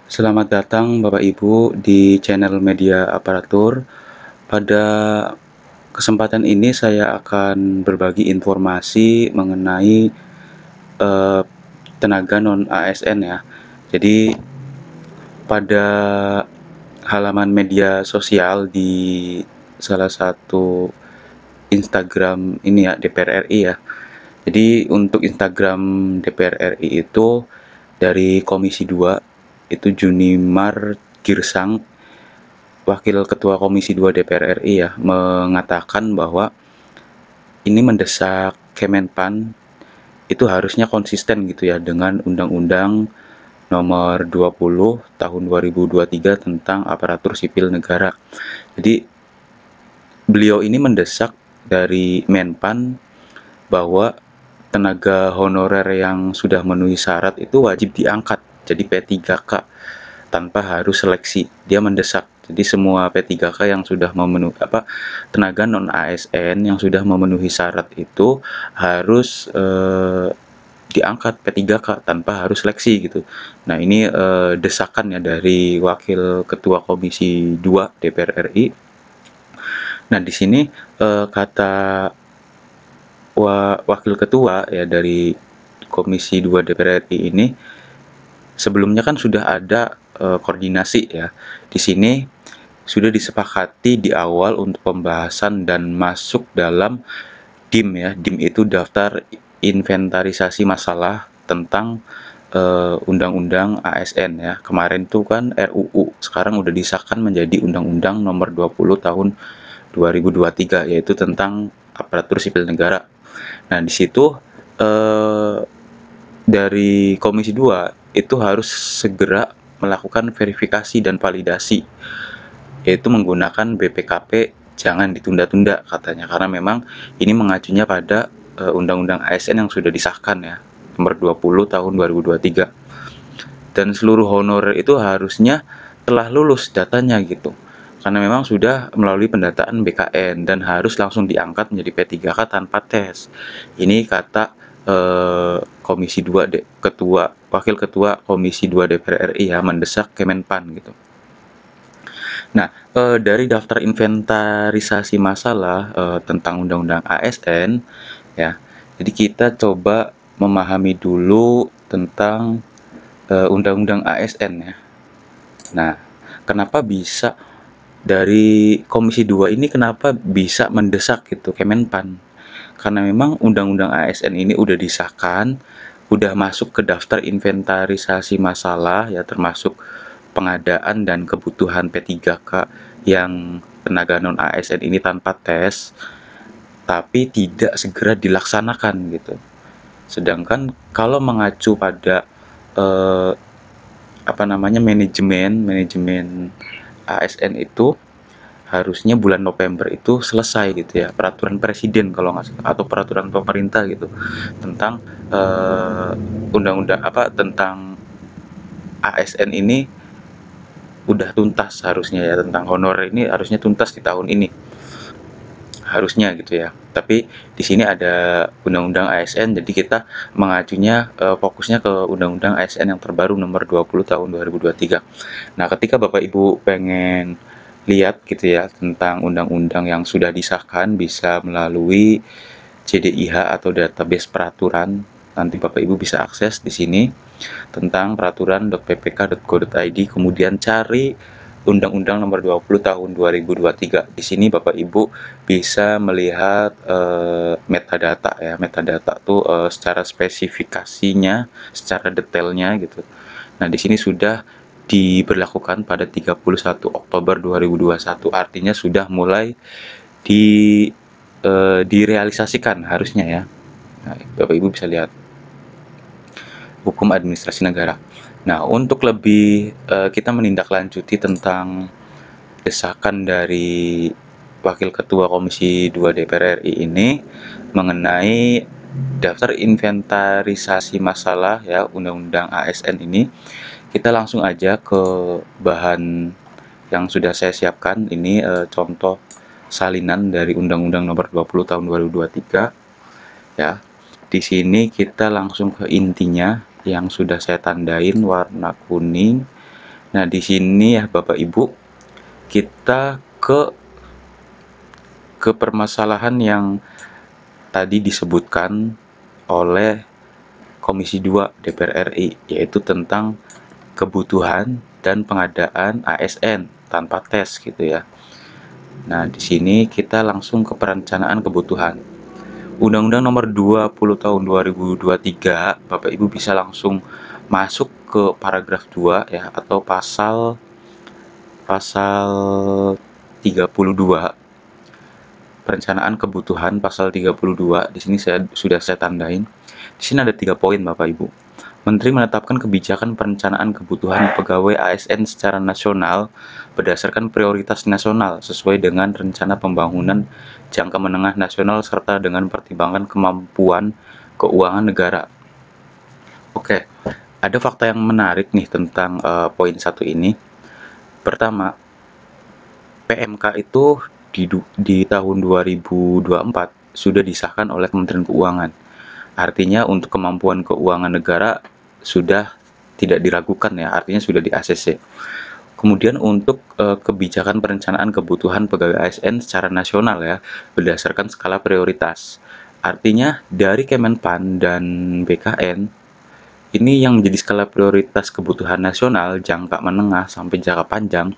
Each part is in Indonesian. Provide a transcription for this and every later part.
Selamat datang Bapak Ibu di channel Media Aparatur. Pada kesempatan ini saya akan berbagi informasi mengenai eh, tenaga non ASN ya. Jadi pada halaman media sosial di salah satu Instagram ini ya, DPR RI ya. Jadi untuk Instagram DPR RI itu dari Komisi 2 itu Junimar Girsang, Wakil Ketua Komisi 2 DPR RI ya, mengatakan bahwa ini mendesak Kemenpan itu harusnya konsisten gitu ya dengan Undang-Undang Nomor 20 Tahun 2023 tentang Aparatur Sipil Negara. Jadi beliau ini mendesak dari Menpan bahwa tenaga honorer yang sudah memenuhi syarat itu wajib diangkat jadi P3K tanpa harus seleksi. Dia mendesak. Jadi semua P3K yang sudah memenuhi tenaga non ASN yang sudah memenuhi syarat itu harus diangkat P3K tanpa harus seleksi gitu. Nah, ini desakan ya dari Wakil Ketua Komisi 2 DPR RI. Nah, di sini kata Wakil Ketua ya dari Komisi 2 DPR RI ini, sebelumnya kan sudah ada koordinasi ya. Di sini sudah disepakati di awal untuk pembahasan dan masuk dalam DIM ya. DIM itu daftar inventarisasi masalah tentang Undang-Undang ASN ya. Kemarin itu kan RUU, sekarang udah disahkan menjadi Undang-Undang Nomor 20 Tahun 2023 yaitu tentang aparatur sipil negara. Nah, di situ eh, dari Komisi 2 itu harus segera melakukan verifikasi dan validasi, yaitu menggunakan BPKP, jangan ditunda-tunda katanya, karena memang ini mengacunya pada Undang-Undang ASN yang sudah disahkan ya, nomor 20 tahun 2023. Dan seluruh honorer itu harusnya telah lulus datanya gitu. Karena memang sudah melalui pendataan BKN dan harus langsung diangkat menjadi P3K tanpa tes. Ini kata Komisi 2 Wakil Ketua Komisi 2 DPR RI ya, mendesak Kemenpan gitu. Nah, dari daftar inventarisasi masalah tentang Undang-Undang ASN ya. Jadi kita coba memahami dulu tentang Undang-Undang ASN ya. Nah, kenapa bisa dari Komisi 2 ini kenapa bisa mendesak gitu Kemenpan? Karena memang Undang-Undang ASN ini udah disahkan, udah masuk ke daftar inventarisasi masalah ya, termasuk pengadaan dan kebutuhan P3K yang tenaga non ASN ini tanpa tes, tapi tidak segera dilaksanakan gitu. Sedangkan kalau mengacu pada eh, manajemen ASN itu harusnya bulan November itu selesai gitu ya, peraturan presiden kalau nggak salah, atau peraturan pemerintah gitu tentang undang-undang tentang ASN ini udah tuntas harusnya ya, tentang honor ini harusnya tuntas di tahun ini harusnya gitu ya. Tapi di sini ada Undang-Undang ASN, jadi kita mengacunya fokusnya ke Undang-Undang ASN yang terbaru nomor 20 tahun 2023. Nah, ketika Bapak Ibu pengen lihat gitu ya tentang undang-undang yang sudah disahkan, bisa melalui CDIH atau database peraturan. Nanti Bapak Ibu bisa akses di sini tentang peraturan.ppk.go.id, kemudian cari Undang-Undang Nomor 20 Tahun 2023. Di sini Bapak Ibu bisa melihat metadata ya. Metadata tuh secara spesifikasinya, secara detailnya gitu. Nah, di sini sudah diberlakukan pada 31 Oktober 2021. Artinya sudah mulai di direalisasikan harusnya ya. Nah, Bapak Ibu bisa lihat hukum administrasi negara. Nah, untuk lebih kita menindaklanjuti tentang desakan dari Wakil Ketua Komisi 2 DPR RI ini mengenai daftar inventarisasi masalah ya Undang-Undang ASN ini, kita langsung aja ke bahan yang sudah saya siapkan. Ini contoh salinan dari Undang-Undang Nomor 20 Tahun 2023 ya. Di sini kita langsung ke intinya yang sudah saya tandain warna kuning. Nah, di sini ya Bapak Ibu, kita ke permasalahan yang tadi disebutkan oleh Komisi 2 DPR RI, yaitu tentang kebutuhan dan pengadaan ASN tanpa tes gitu ya. Nah, di sini kita langsung ke perencanaan kebutuhan. Undang-Undang Nomor 20 Tahun 2023, Bapak Ibu bisa langsung masuk ke paragraf 2 ya, atau pasal pasal 32. Perencanaan kebutuhan pasal 32. Di sini sudah saya tandain. Di sini ada 3 poin Bapak Ibu. Menteri menetapkan kebijakan perencanaan kebutuhan pegawai ASN secara nasional berdasarkan prioritas nasional sesuai dengan rencana pembangunan jangka menengah nasional serta dengan pertimbangan kemampuan keuangan negara. Oke, ada fakta yang menarik nih tentang poin 1 ini. Pertama, PMK itu di tahun 2024 sudah disahkan oleh Kementerian Keuangan. Artinya untuk kemampuan keuangan negara sudah tidak diragukan ya, artinya sudah di ACC. Kemudian untuk kebijakan perencanaan kebutuhan pegawai ASN secara nasional ya, berdasarkan skala prioritas. Artinya dari Kemenpan dan BKN, ini yang menjadi skala prioritas kebutuhan nasional jangka menengah sampai jangka panjang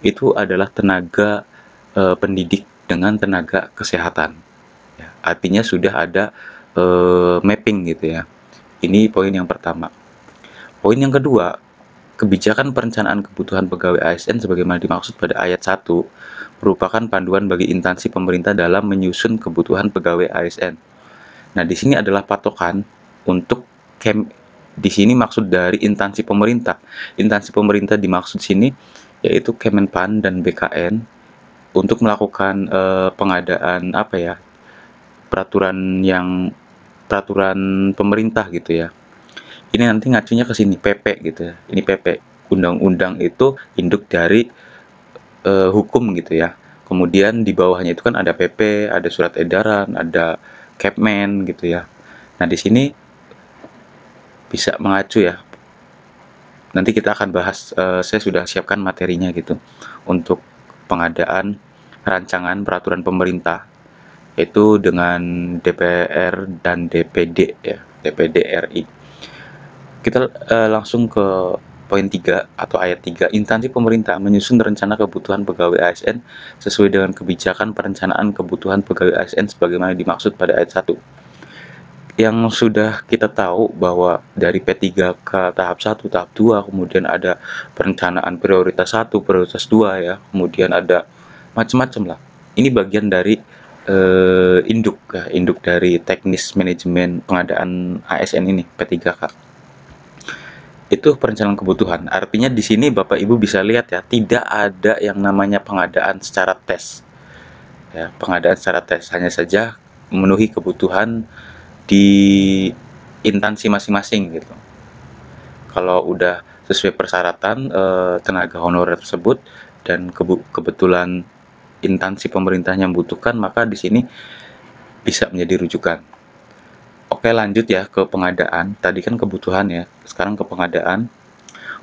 itu adalah tenaga pendidik dengan tenaga kesehatan. Ya, artinya sudah ada mapping gitu ya. Ini poin yang pertama. Poin yang kedua, kebijakan perencanaan kebutuhan pegawai ASN sebagaimana dimaksud pada ayat 1 merupakan panduan bagi instansi pemerintah dalam menyusun kebutuhan pegawai ASN. Nah, di sini adalah patokan untuk di sini maksud dari instansi pemerintah. Instansi pemerintah dimaksud sini yaitu Kemenpan dan BKN untuk melakukan pengadaan apa ya? peraturan pemerintah gitu ya. Ini nanti ngacunya ke sini PP gitu ya. Ini PP. Undang-undang itu induk dari hukum gitu ya. Kemudian di bawahnya itu kan ada PP, ada surat edaran, ada Kepmen gitu ya. Nah, di sini bisa mengacu ya. Nanti kita akan bahas, saya sudah siapkan materinya gitu untuk pengadaan rancangan peraturan pemerintah itu dengan DPR dan DPD ya, DPD RI. Kita langsung ke poin 3 atau ayat 3. Instansi pemerintah menyusun rencana kebutuhan pegawai ASN sesuai dengan kebijakan perencanaan kebutuhan pegawai ASN sebagaimana dimaksud pada ayat 1. Yang sudah kita tahu bahwa dari P3K tahap 1, tahap 2, kemudian ada perencanaan prioritas 1, prioritas 2 ya, kemudian ada macam-macam lah. Ini bagian dari induk ya, induk dari teknis manajemen pengadaan ASN ini, P3K. Itu perencanaan kebutuhan. Artinya di sini Bapak Ibu bisa lihat ya, tidak ada yang namanya pengadaan secara tes. Ya, pengadaan secara tes hanya saja memenuhi kebutuhan di instansi masing-masing gitu. Kalau udah sesuai persyaratan tenaga honorer tersebut dan kebetulan instansi pemerintahnya membutuhkan, maka di sini bisa menjadi rujukan. Oke, lanjut ya ke pengadaan. Tadi kan kebutuhan ya, sekarang ke pengadaan.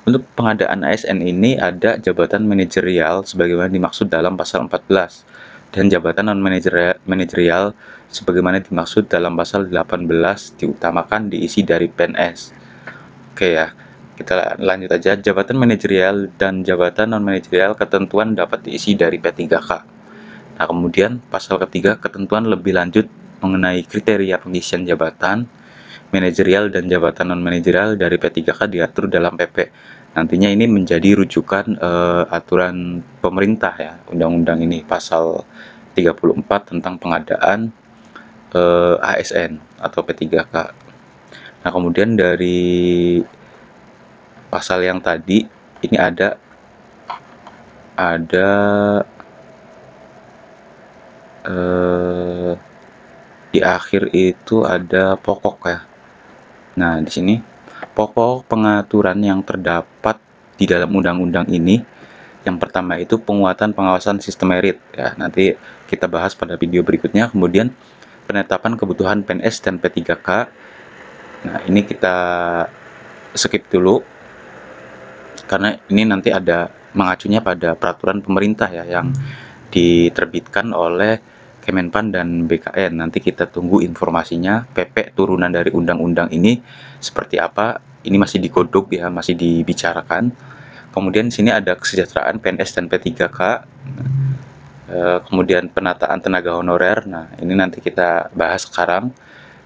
Untuk pengadaan ASN ini ada jabatan manajerial sebagaimana dimaksud dalam pasal 14 dan jabatan non-manajerial sebagaimana dimaksud dalam pasal 18 diutamakan diisi dari PNS. Oke ya, kita lanjut aja. Jabatan manajerial dan jabatan non-manajerial ketentuan dapat diisi dari P3K. Nah, kemudian pasal ketiga ketentuan lebih lanjut mengenai kriteria pengisian jabatan manajerial dan jabatan non-manajerial dari P3K diatur dalam PP. Nantinya ini menjadi rujukan aturan pemerintah ya, undang-undang ini pasal 34 tentang pengadaan ASN atau P3K. Nah, kemudian dari pasal yang tadi ini ada di akhir itu ada pokok ya. Nah, di sini pokok pengaturan yang terdapat di dalam undang-undang ini, yang pertama itu penguatan pengawasan sistem merit ya. Nanti kita bahas pada video berikutnya. Kemudian penetapan kebutuhan PNS dan P3K. Nah, ini kita skip dulu karena ini nanti ada mengacunya pada peraturan pemerintah ya yang diterbitkan oleh Kemenpan dan BKN. Nanti kita tunggu informasinya, PP turunan dari undang-undang ini seperti apa. Ini masih digodok ya, masih dibicarakan. Kemudian di sini ada kesejahteraan PNS dan P3K. Kemudian penataan tenaga honorer. Nah, ini nanti kita bahas sekarang.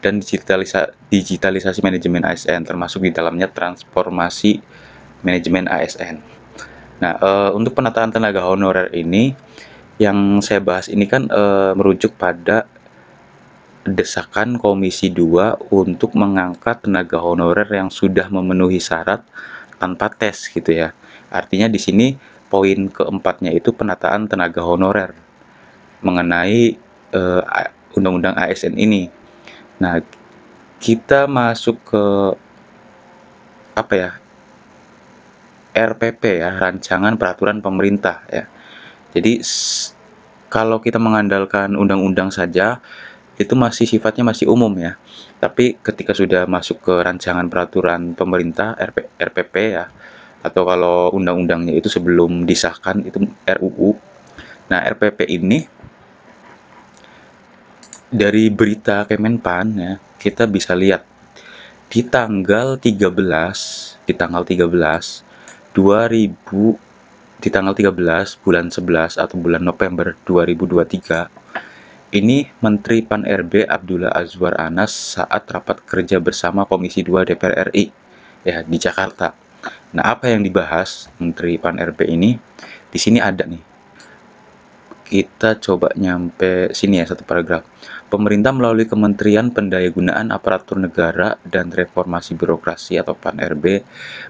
Dan digitalisasi manajemen ASN, termasuk di dalamnya transformasi manajemen ASN. Nah, untuk penataan tenaga honorer ini, yang saya bahas ini kan merujuk pada desakan Komisi 2 untuk mengangkat tenaga honorer yang sudah memenuhi syarat tanpa tes gitu ya. Artinya di sini poin keempatnya itu penataan tenaga honorer mengenai undang-undang ASN ini. Nah, kita masuk ke apa ya? RPP ya, rancangan peraturan pemerintah ya. Jadi kalau kita mengandalkan undang-undang saja itu masih sifatnya masih umum ya. Tapi ketika sudah masuk ke rancangan peraturan pemerintah RPP ya, atau kalau undang-undangnya itu sebelum disahkan itu RUU. Nah, RPP ini dari berita Kemenpan ya, kita bisa lihat di tanggal 13 bulan 11 atau bulan November 2023 ini Menteri Pan-RB Abdullah Azwar Anas saat rapat kerja bersama Komisi 2 DPR RI ya di Jakarta. Nah, apa yang dibahas Menteri Pan-RB ini? Di sini ada nih. Kita coba nyampe sini ya, satu paragraf. Pemerintah melalui Kementerian Pendayagunaan Aparatur Negara dan Reformasi Birokrasi atau Pan-RB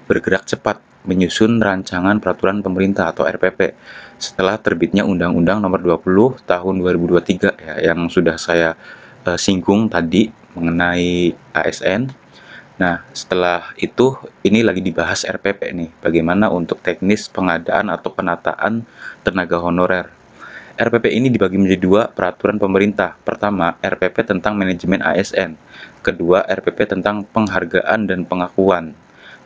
bergerak cepat menyusun rancangan peraturan pemerintah atau RPP setelah terbitnya Undang-Undang Nomor 20 Tahun 2023 ya, yang sudah saya singgung tadi mengenai ASN. Nah, setelah itu ini lagi dibahas RPP nih, bagaimana untuk teknis pengadaan atau penataan tenaga honorer. RPP ini dibagi menjadi dua peraturan pemerintah. Pertama, RPP tentang manajemen ASN. Kedua, RPP tentang penghargaan dan pengakuan.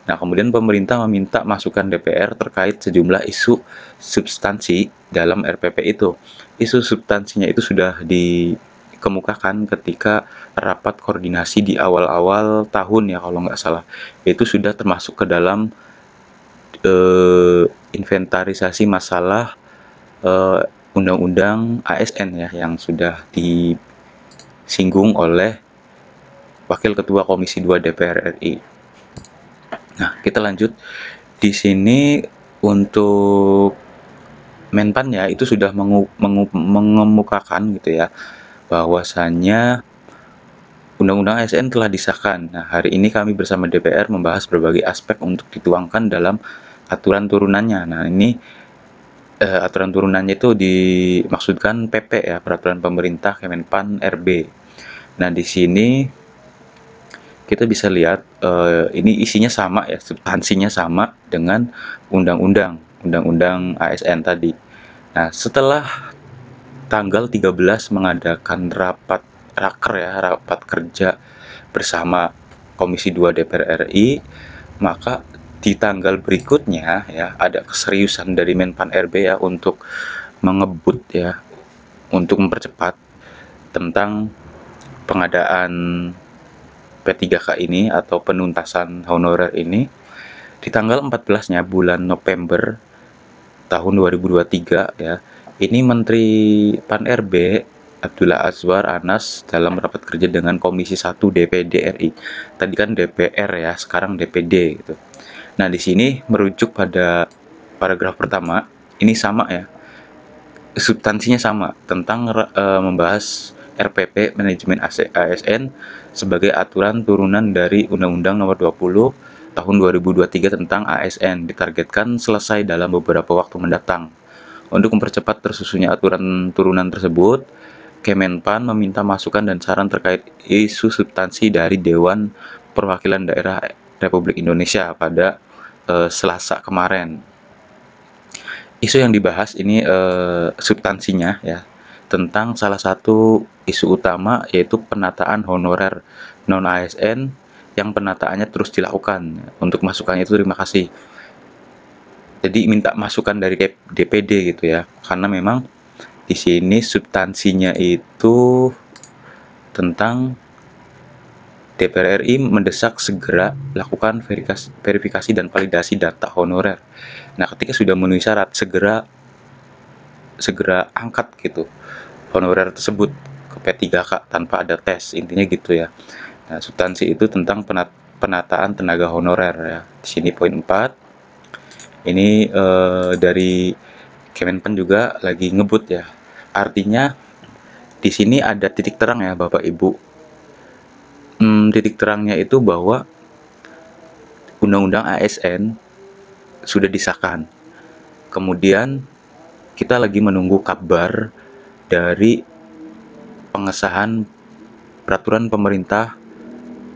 Nah, kemudian pemerintah meminta masukan DPR terkait sejumlah isu substansi dalam RPP itu. Isu substansinya itu sudah dikemukakan ketika rapat koordinasi di awal-awal tahun ya kalau nggak salah. Itu sudah termasuk ke dalam inventarisasi masalah Undang-Undang ASN ya yang sudah disinggung oleh Wakil Ketua Komisi 2 DPR RI. Nah, kita lanjut. Di sini untuk Menpan ya itu sudah mengemukakan gitu ya bahwasannya Undang-Undang ASN telah disahkan. Nah, hari ini kami bersama DPR membahas berbagai aspek untuk dituangkan dalam aturan turunannya. Nah, ini aturan turunannya itu dimaksudkan PP ya, peraturan pemerintah Kemenpan RB. Nah, di sini kita bisa lihat ini isinya sama ya, substansinya sama dengan undang-undang ASN tadi. Nah, setelah tanggal 13 mengadakan rapat kerja bersama Komisi 2 DPR RI, maka di tanggal berikutnya ya ada keseriusan dari Menpan RB ya untuk mengebut ya, untuk mempercepat tentang pengadaan P3K ini atau penuntasan honorer ini. Di tanggal 14-nya bulan November tahun 2023 ya, ini Menteri Pan RB Abdullah Azwar Anas dalam rapat kerja dengan Komisi 1 DPD RI. Tadi kan DPR ya, sekarang DPD gitu. Nah, di sini merujuk pada paragraf pertama, ini sama ya. Substansinya sama tentang membahas RPP manajemen ASN sebagai aturan turunan dari Undang-Undang Nomor 20 Tahun 2023 tentang ASN ditargetkan selesai dalam beberapa waktu mendatang. Untuk mempercepat tersusunnya aturan turunan tersebut, Kemenpan meminta masukan dan saran terkait isu substansi dari Dewan Perwakilan Daerah Republik Indonesia pada Selasa kemarin. Isu yang dibahas ini substansinya ya tentang salah satu isu utama yaitu penataan honorer non ASN yang penataannya terus dilakukan. Untuk masukannya itu terima kasih. Jadi minta masukan dari DPD gitu ya, karena memang di sini substansinya itu tentang DPR RI mendesak segera lakukan verifikasi dan validasi data honorer. Nah, ketika sudah memenuhi syarat, segera angkat gitu honorer tersebut ke P3K tanpa ada tes, intinya gitu ya. Nah, substansi itu tentang penataan tenaga honorer ya. Di sini poin 4. Ini dari Kemenpan juga lagi ngebut ya. Artinya di sini ada titik terang ya Bapak Ibu. Titik terangnya itu bahwa Undang-Undang ASN sudah disahkan. Kemudian kita lagi menunggu kabar dari pengesahan peraturan pemerintah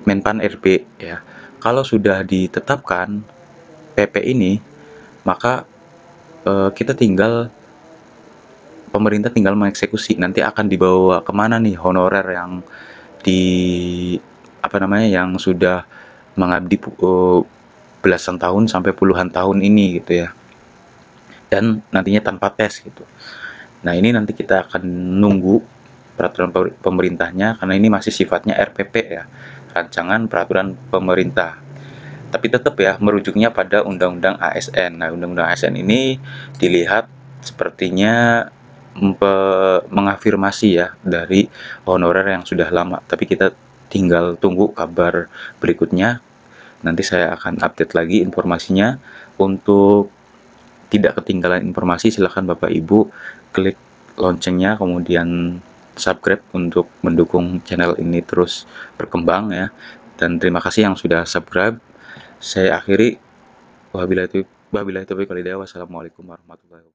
Menpan RB ya. Kalau sudah ditetapkan PP ini, maka pemerintah tinggal mengeksekusi. Nanti akan dibawa kemana nih honorer yang di yang sudah mengabdi belasan tahun sampai puluhan tahun ini gitu ya. Dan nantinya tanpa tes gitu. Nah, ini nanti kita akan nunggu peraturan pemerintahnya karena ini masih sifatnya RPP ya, rancangan peraturan pemerintah. Tapi tetap ya merujuknya pada Undang-Undang ASN. Nah, Undang-Undang ASN ini dilihat sepertinya mengafirmasi ya dari honorer yang sudah lama. Tapi kita tinggal tunggu kabar berikutnya. Nanti saya akan update lagi informasinya. Untuk tidak ketinggalan informasi, silahkan Bapak Ibu klik loncengnya, kemudian subscribe untuk mendukung channel ini terus berkembang ya. Dan terima kasih yang sudah subscribe. Saya akhiri, wabillahi taufiq walhidayah. Wassalamualaikum warahmatullahi wabarakatuh.